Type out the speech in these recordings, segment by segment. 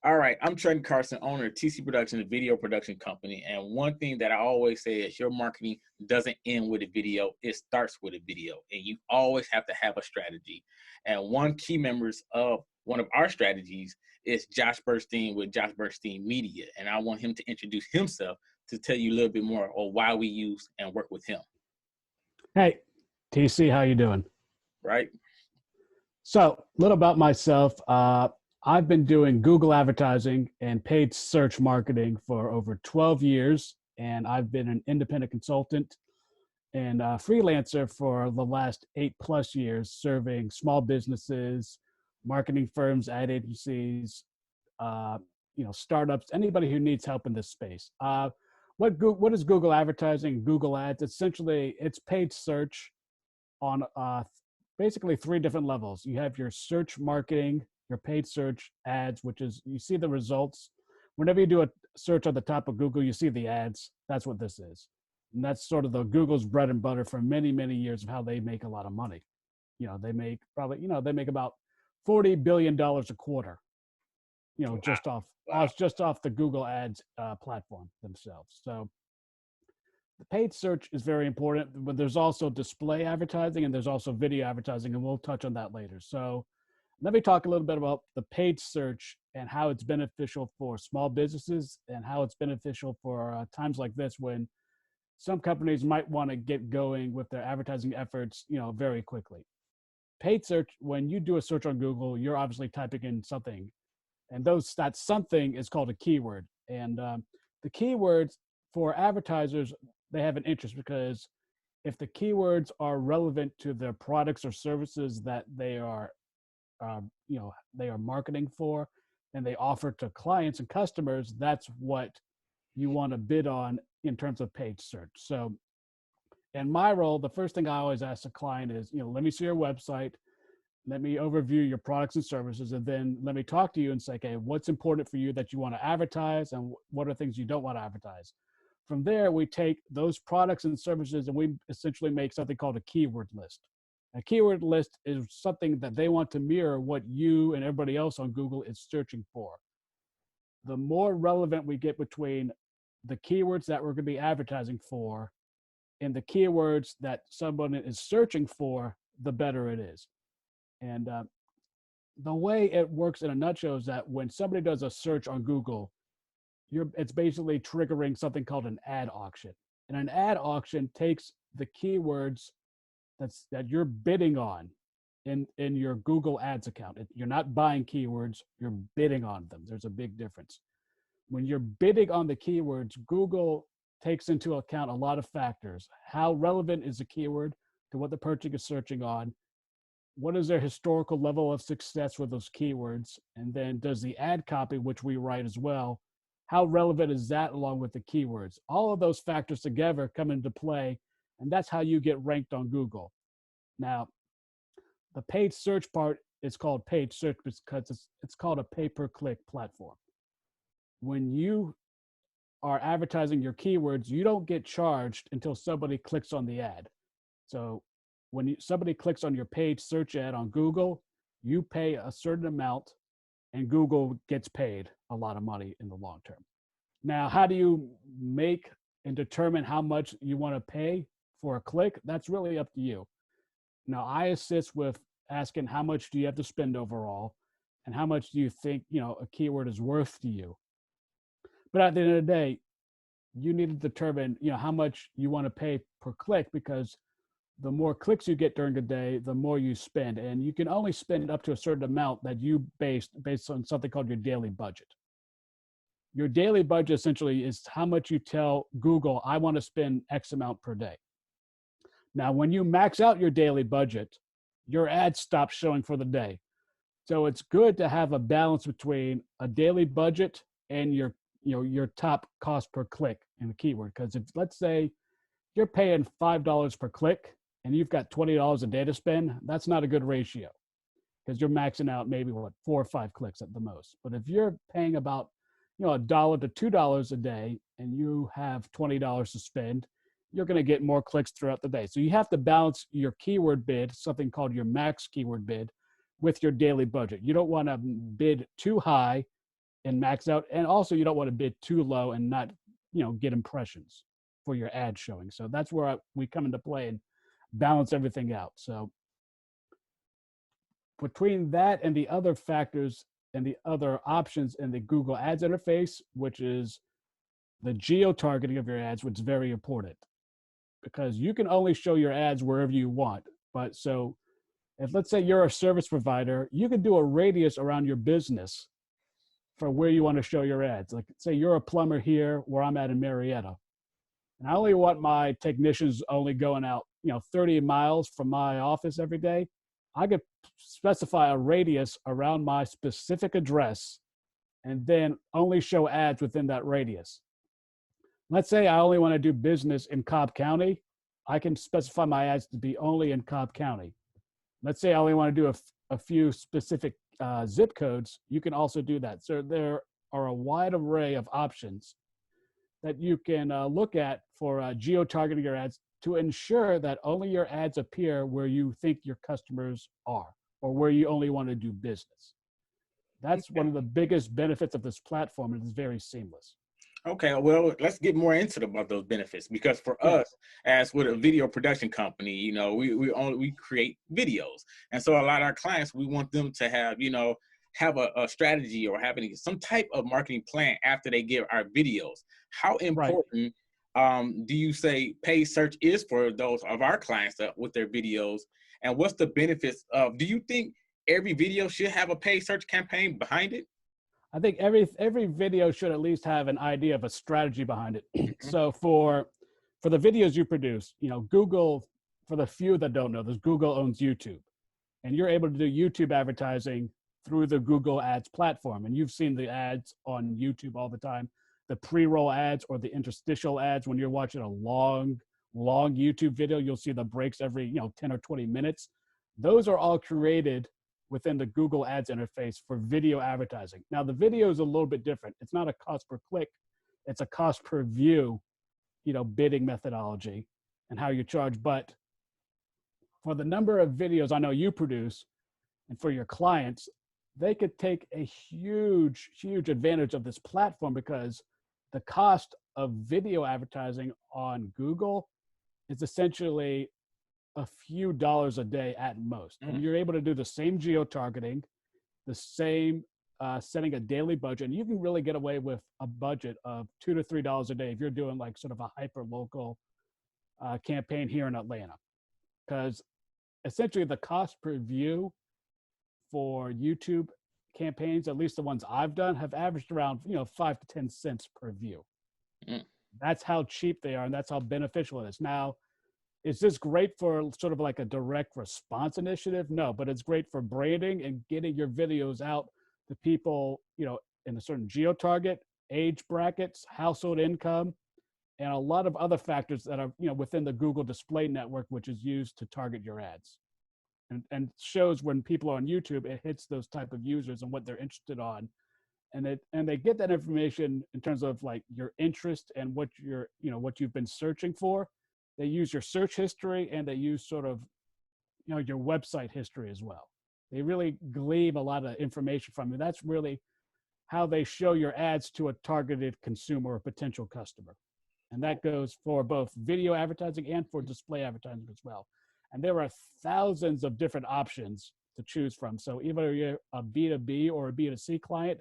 All right, I'm Trent Carson, owner of TC Production, a video production company. And one thing that I always say is your marketing doesn't end with a video, it starts with a video. And you always have to have a strategy. And one key members of one of our strategies is Josh Bernstein with Josh Bernstein Media. And I want him to introduce himself to tell you a little bit more of why we use and work with him. Hey, TC, how you doing? Right? So, a little about myself. I've been doing Google advertising and paid search marketing for over 12 years, and I've been an independent consultant and a freelancer for the last 8+ years, serving small businesses, marketing firms, ad agencies, startups, anybody who needs help in this space. What is Google advertising? Google Ads? Essentially, it's paid search on basically 3 different levels. You have your search marketing, your paid search ads, which is you see the results. Whenever you do a search on the top of Google, you see the ads. That's what this is. And that's sort of the Google's bread and butter for many, many years of how they make a lot of money. They make about $40 billion a quarter, just off the Google Ads platform themselves. So the paid search is very important, but there's also display advertising and there's also video advertising, and we'll touch on that later. So let me talk a little bit about the paid search and how it's beneficial for small businesses and how it's beneficial for times like this when some companies might want to get going with their advertising efforts, very quickly. Paid search, when you do a search on Google, you're obviously typing in something, and that something is called a keyword. And the keywords for advertisers, they have an interest because if the keywords are relevant to their products or services that they are marketing for and they offer to clients and customers, that's what you want to bid on in terms of paid search. So in my role, the first thing I always ask a client is, let me see your website, let me overview your products and services, and then let me talk to you and say, okay, what's important for you that you want to advertise and what are things you don't want to advertise? From there, we take those products and services and we essentially make something called a keyword list. A keyword list is something that they want to mirror what you and everybody else on Google is searching for. The more relevant we get between the keywords that we're going to be advertising for and the keywords that someone is searching for, the better it is. And the way it works in a nutshell is that when somebody does a search on Google, it's basically triggering something called an ad auction. And an ad auction takes the keywords that you're bidding on in your Google Ads account. You're not buying keywords, you're bidding on them. There's a big difference. When you're bidding on the keywords, Google takes into account a lot of factors. How relevant is the keyword to what the person is searching on? What is their historical level of success with those keywords? And then does the ad copy, which we write as well, how relevant is that along with the keywords? All of those factors together come into play, and that's how you get ranked on Google. Now, the paid search part is called paid search because it's called a pay-per-click platform. When you are advertising your keywords, you don't get charged until somebody clicks on the ad. So when somebody clicks on your paid search ad on Google, you pay a certain amount and Google gets paid a lot of money in the long term. Now, how do you make and determine how much you want to pay for a click? That's really up to you. Now, I assist with asking how much do you have to spend overall and how much do you think, a keyword is worth to you. But at the end of the day, you need to determine, how much you want to pay per click, because the more clicks you get during the day, the more you spend. And you can only spend up to a certain amount that you based on something called your daily budget. Your daily budget essentially is how much you tell Google, I want to spend X amount per day. Now, when you max out your daily budget, your ad stops showing for the day. So it's good to have a balance between a daily budget and your top cost per click in the keyword. Because if, let's say, you're paying $5 per click and you've got $20 in data spend, that's not a good ratio because you're maxing out maybe 4 or 5 clicks at the most. But if you're paying about $1 to $2 a day and you have $20 to spend, you're going to get more clicks throughout the day. So you have to balance your keyword bid, something called your max keyword bid, with your daily budget. You don't want to bid too high and max out. And also you don't want to bid too low and not, get impressions for your ad showing. So that's where we come into play and balance everything out. So between that and the other factors and the other options in the Google Ads interface, which is the geo targeting of your ads, which is very important because you can only show your ads wherever you want. But so if let's say you're a service provider, you can do a radius around your business for where you want to show your ads. Like say you're a plumber here where I'm at in Marietta, and I only want my technicians only going out, 30 miles from my office every day. I could specify a radius around my specific address and then only show ads within that radius. Let's say I only want to do business in Cobb County. I can specify my ads to be only in Cobb County. Let's say I only want to do a few specific zip codes. You can also do that. So there are a wide array of options that you can look at for geo-targeting your ads to ensure that only your ads appear where you think your customers are or where you only want to do business. That's one of the biggest benefits of this platform. It is very seamless. Okay, well, let's get more into about those benefits, because for us, as with a video production company, we create videos, and so a lot of our clients, we want them to have have a strategy or having some type of marketing plan after they get our videos. How important do you say paid search is for those of our clients with their videos, and what's the benefits of? Do you think every video should have a paid search campaign behind it? I think every video should at least have an idea of a strategy behind it. So for the videos you produce, Google, for the few that don't know this, Google owns YouTube, and you're able to do YouTube advertising through the Google Ads platform. And you've seen the ads on YouTube all the time, the pre-roll ads or the interstitial ads. When you're watching a long YouTube video, you'll see the breaks every 10 or 20 minutes. Those are all created within the Google Ads interface for video advertising. Now, the video is a little bit different. It's not a cost per click. It's a cost per view, bidding methodology and how you charge. But for the number of videos I know you produce and for your clients, they could take a huge, huge advantage of this platform because the cost of video advertising on Google is essentially a few dollars a day at most. And you're able to do the same geo-targeting, the same setting a daily budget, and you can really get away with a budget of $2 to $3 a day if you're doing like sort of a hyper-local campaign here in Atlanta. Because essentially the cost per view for YouTube campaigns, at least the ones I've done, have averaged around 5 to 10 cents per view. That's how cheap they are, and that's how beneficial it is. Now, is this great for sort of like a direct response initiative? No, but it's great for branding and getting your videos out to people, in a certain geo-target, age brackets, household income, and a lot of other factors that are, within the Google Display Network, which is used to target your ads. And shows when people are on YouTube, it hits those type of users and what they're interested on. And they get that information in terms of like your interest and what what you've been searching for. They use your search history and they use sort of, your website history as well. They really glean a lot of information from you. That's really how they show your ads to a targeted consumer or potential customer. And that goes for both video advertising and for display advertising as well. And there are thousands of different options to choose from. So either you're a B2B or a B2C client,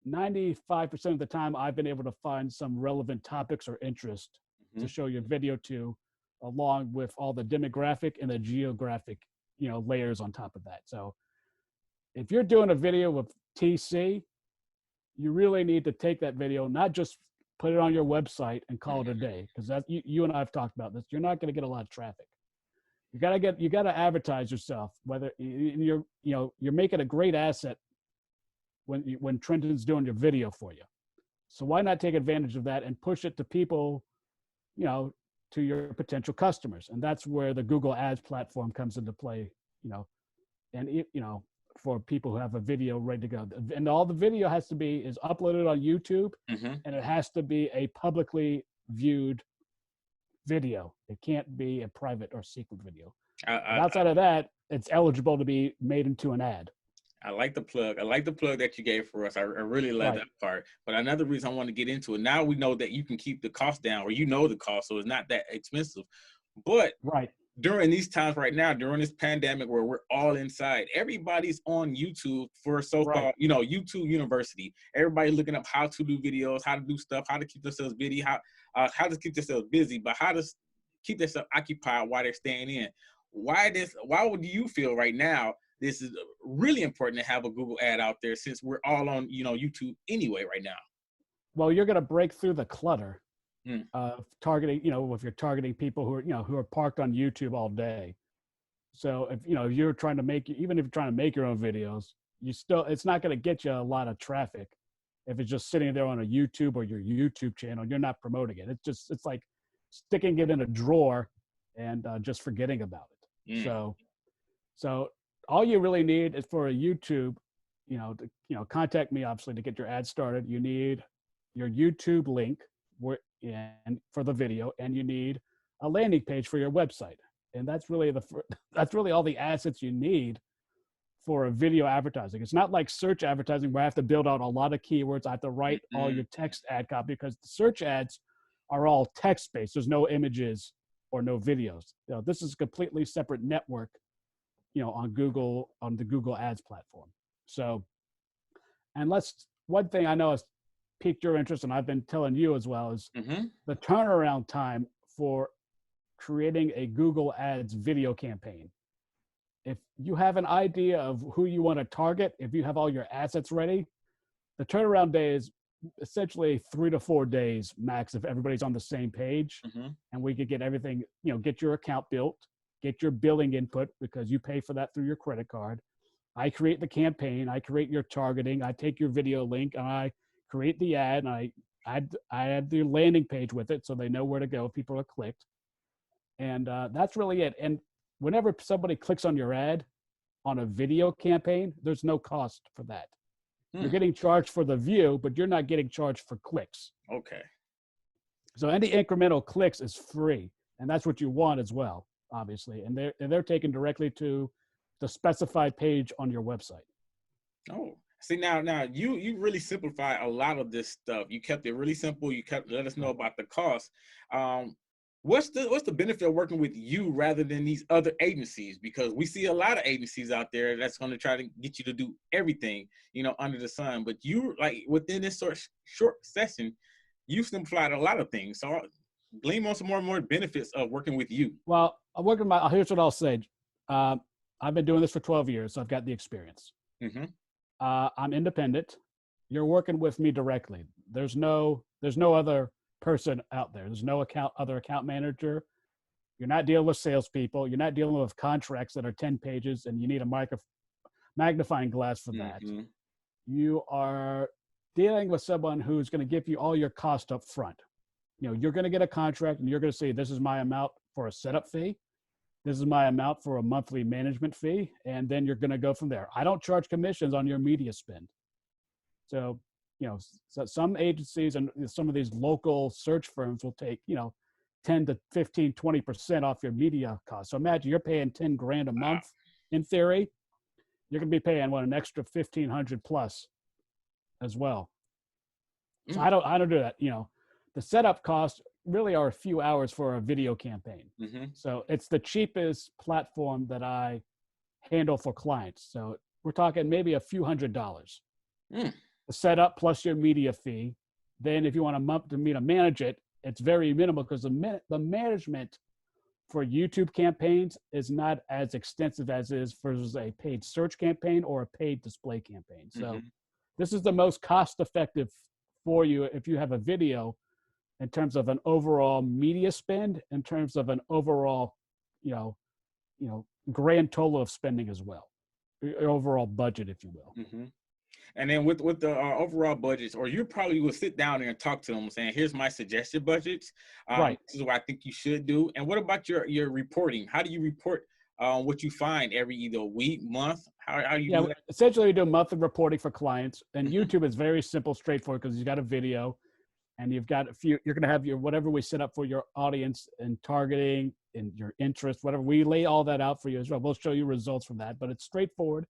95% of the time I've been able to find some relevant topics or interest to show your video to, along with all the demographic and the geographic, layers on top of that. So if you're doing a video with TC, you really need to take that video, not just put it on your website and call it a day, because that you and I have talked about this. You're not going to get a lot of traffic. You got to advertise yourself. Whether you're making a great asset when Trenton's doing your video for you. So why not take advantage of that and push it to people, to your potential customers? And that's where the Google Ads platform comes into play, and for people who have a video ready to go. And all the video is uploaded on YouTube, and it has to be a publicly viewed video. It can't be a private or secret video. Outside of that, it's eligible to be made into an ad. I like the plug. I like the plug that you gave for us. I really love Right, that part. But another reason I want to get into it, now we know that you can keep the cost down, or you know the cost, so it's not that expensive. But right. during these times right now, during this pandemic where we're all inside, everybody's on YouTube for Right. so-called, YouTube University. Everybody looking up how to do videos, how to do stuff, how to keep themselves busy, how to keep themselves busy, but how to keep themselves occupied while they're staying in. Why would you feel right now this is really important to have a Google ad out there, since we're all on, YouTube anyway right now? Well, you're going to break through the clutter Mm, of targeting, if you're targeting people who are parked on YouTube all day. So if you're trying to make, even if you're trying to make your own videos, it's not going to get you a lot of traffic if it's just sitting there on a YouTube or your YouTube channel. You're not promoting it. It's like sticking it in a drawer and just forgetting about it. mm, So all you really need is for a YouTube, contact me obviously to get your ad started. You need your YouTube link and for the video, and you need a landing page for your website. And that's really that's really all the assets you need for a video advertising. It's not like search advertising where I have to build out a lot of keywords. I have to write all mm, your text ad copy, because the search ads are all text based. There's no images or no videos. This is a completely separate network, on the Google Ads platform. So, and one thing I know has piqued your interest, and I've been telling you as well, is mm-hmm. the turnaround time for creating a Google Ads video campaign. If you have an idea of who you want to target, if you have all your assets ready, the turnaround day is essentially 3 to 4 days max if everybody's on the same page. Mm-hmm. And we could get everything, get your account built, get your billing input, because you pay for that through your credit card. I create the campaign, I create your targeting, I take your video link, and I create the ad, and I add the landing page with it so they know where to go if people are clicked. And that's really it. And whenever somebody clicks on your ad on a video campaign, there's no cost for that. You're getting charged for the view, but you're not getting charged for clicks. Okay. So any incremental clicks is free, and that's what you want as well, obviously. And they're taken directly to the specified page on your website. Oh, see, now you really simplify a lot of this stuff. You kept it really simple. Let us know Right. about the cost. What's the benefit of working with you rather than these other agencies? Because we see a lot of agencies out there that's going to try to get you to do everything, under the sun. But you, like, within this short session, you simplified a lot of things. So glean on some more benefits of working with you. Well, here's what I'll say. I've been doing this for 12 years, so I've got the experience. Mm-hmm. I'm independent. You're working with me directly. There's no other person out there. There's no other account manager. You're not dealing with salespeople. You're not dealing with contracts that are 10 pages and you need a magnifying glass for that. Mm-hmm. You are dealing with someone who's going to give you all your cost up front. You're going to get a contract and you're going to say, this is my amount for a setup fee. This is my amount for a monthly management fee. And then you're going to go from there. I don't charge commissions on your media spend. So, so some agencies and some of these local search firms will take, 10 to 15, 20% off your media costs. So imagine you're paying 10 grand a month in theory. You're going to be paying an extra 1,500 plus as well. So I don't do that. The setup costs really are a few hours for a video campaign. Mm-hmm. So it's the cheapest platform that I handle for clients. So we're talking maybe a few $100s. The setup plus your media fee. Then if you want me to manage it, it's very minimal, because the management for YouTube campaigns is not as extensive as is versus a paid search campaign or a paid display campaign. So this is the most cost effective for you if you have a video, in terms of an overall media spend, in terms of an overall, grand total of spending as well, your overall budget, if you will. Mm-hmm. And then with the overall budgets, or you probably will sit down there and talk to them saying, here's my suggested budgets. Right. This is what I think you should do. And what about your reporting? How do you report what you find every either week, month? How do you do that? Essentially we do monthly reporting for clients. And YouTube is very simple, straightforward, because you've got a video and you've got you're going to have your, whatever we set up for your audience and targeting and your interest, whatever, we lay all that out for you as well. We'll show you results from that, but it's straightforward.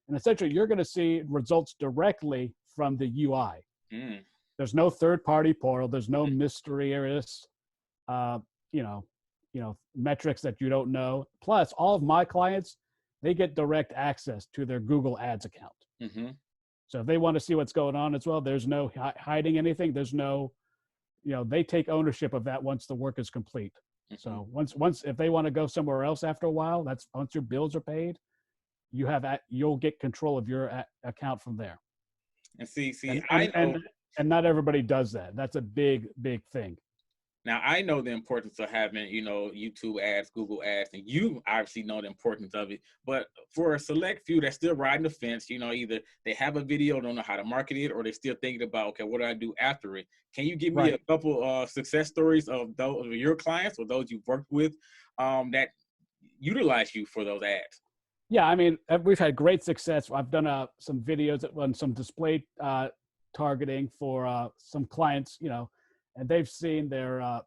And essentially, you're going to see results directly from the UI. Mm. There's no third-party portal. There's no mysterious, uh, you know, metrics that you don't know. Plus, all of my clients, they get direct access to their Google Ads account. Mm-hmm. So if they want to see what's going on as well, there's no hiding anything. There's no, they take ownership of that once the work is complete. Mm-hmm. So once if they want to go somewhere else after a while, that's once your bills are paid, you'll get control of your account from there. And see, And I know. and not everybody does that. That's a big thing. Now I know the importance of having, YouTube ads, Google ads, and you obviously know the importance of it. But for a select few that's still riding the fence, either they have a video, don't know how to market it, or they're still thinking about, okay, what do I do after it? Can you give me a couple success stories of those of your clients or those you've worked with that utilize you for those ads? Yeah, I mean, we've had great success. I've done some videos on some display targeting for some clients, and they've seen their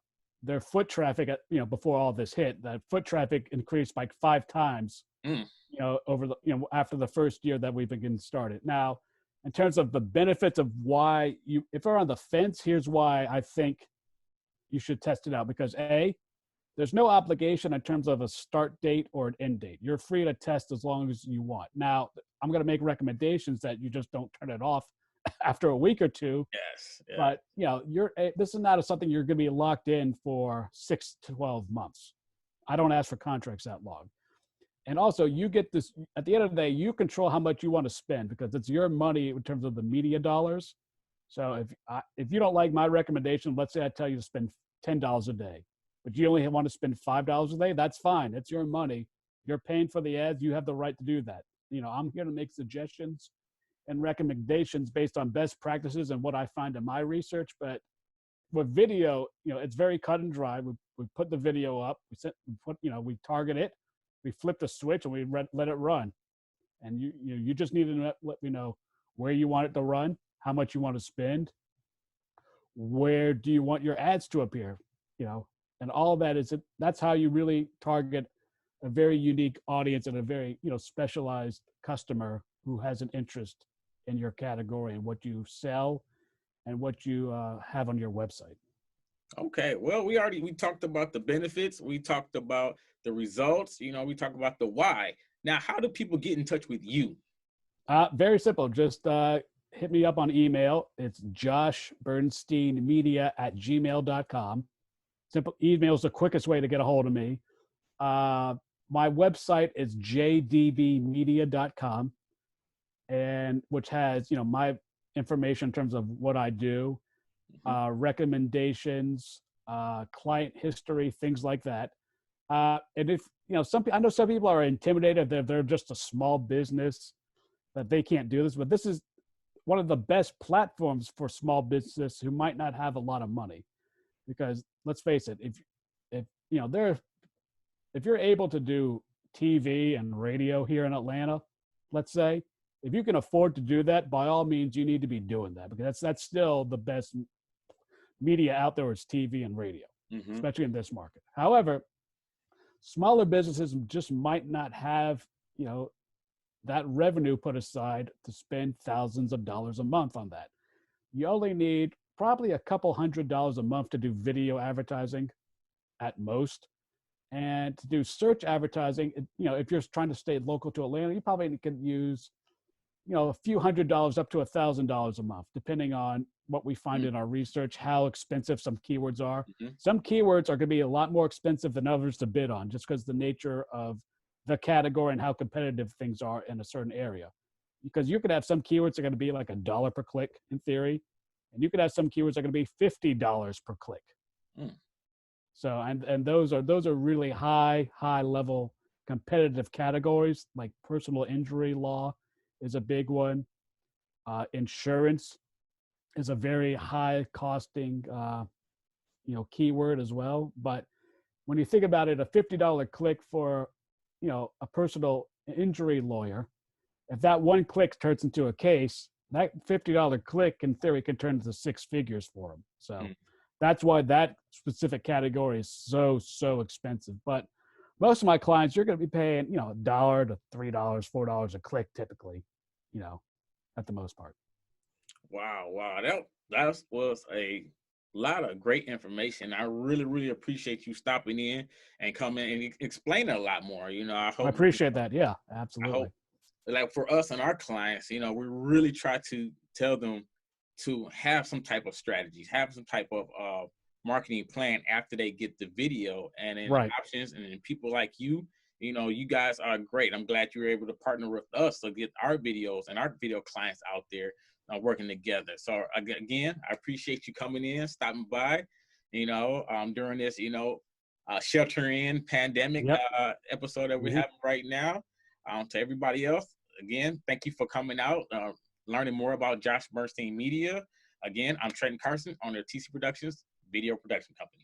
foot traffic at, before all this hit, that foot traffic increased like 5 times, over the, after the first year that we've been started. Now, in terms of the benefits of why if you're on the fence, here's why I think you should test it out. Because there's no obligation in terms of a start date or an end date. You're free to test as long as you want. Now, I'm going to make recommendations that you just don't turn it off after a week or two. Yes. Yeah. But this is not something you're going to be locked in for 6 to 12 months. I don't ask for contracts that long. And also, you get this at the end of the day. You control how much you want to spend because it's your money in terms of the media dollars. So if you don't like my recommendation, let's say I tell you to spend $10 a day, but you only want to spend $5 a day, that's fine. It's your money. You're paying for the ads. You have the right to do that. I'm here to make suggestions and recommendations based on best practices and what I find in my research. But with video, it's very cut and dry. We put the video up. We target it. We flip the switch and we let it run. And you just need to let me know where you want it to run, how much you want to spend, where do you want your ads to appear, and all of that that's how you really target a very unique audience and a very specialized customer who has an interest in your category and what you sell and what you have on your website. Okay, well, we talked about the benefits, we talked about the results, we talked about the why. Now, how do people get in touch with you? Very simple. Just hit me up on email. It's Josh Bernstein Media @gmail.com. Simple email is the quickest way to get a hold of me. My website is jdbmedia.com, and which has my information in terms of what I do, recommendations, client history, things like that. And if I know some people are intimidated that they're just a small business that they can't do this, but this is one of the best platforms for small business who might not have a lot of money. Because let's face it, if you're able to do TV and radio here in Atlanta, let's say, if you can afford to do that, by all means, you need to be doing that because that's still the best media out there is TV and radio, especially in this market. However, smaller businesses just might not have, that revenue put aside to spend thousands of dollars a month on that. You only need probably a couple $100s a month to do video advertising at most. And to do search advertising, if you're trying to stay local to Atlanta, you probably can use, a few $100s up to $1,000 a month, depending on what we find in our research, how expensive some keywords are. Some keywords are going to be a lot more expensive than others to bid on, just because the nature of the category and how competitive things are in a certain area. Because you could have some keywords that are going to be like $1 per click in theory, and you could have some keywords that are going to be $50 per click. So, and those are really high level competitive categories, like personal injury law is a big one. Insurance is a very high costing, keyword as well. But when you think about it, a $50 click for, a personal injury lawyer, if that one click turns into a case, that $50 click in theory can turn into 6 figures for them. So that's why that specific category is so expensive. But most of my clients, you're going to be paying, $1 to $3, $4 a click typically, at the most part. Wow, wow. That was a lot of great information. I really, really appreciate you stopping in and coming and explaining a lot more. I I hope, appreciate that. Yeah, I absolutely. hope like for us and our clients, we really try to tell them to have some type of strategies, have some type of marketing plan after they get the video, and then Right. options, and then people like you. You guys are great. I'm glad you were able to partner with us to get our videos and our video clients out there working together. So again, I appreciate you coming in, stopping by, during this, shelter in pandemic Yep. episode that we're Hmm. having right now. To everybody else, again, thank you for coming out, learning more about Josh Bernstein Media. Again, I'm Trenton Carson, owner of TC Productions Video Production Company.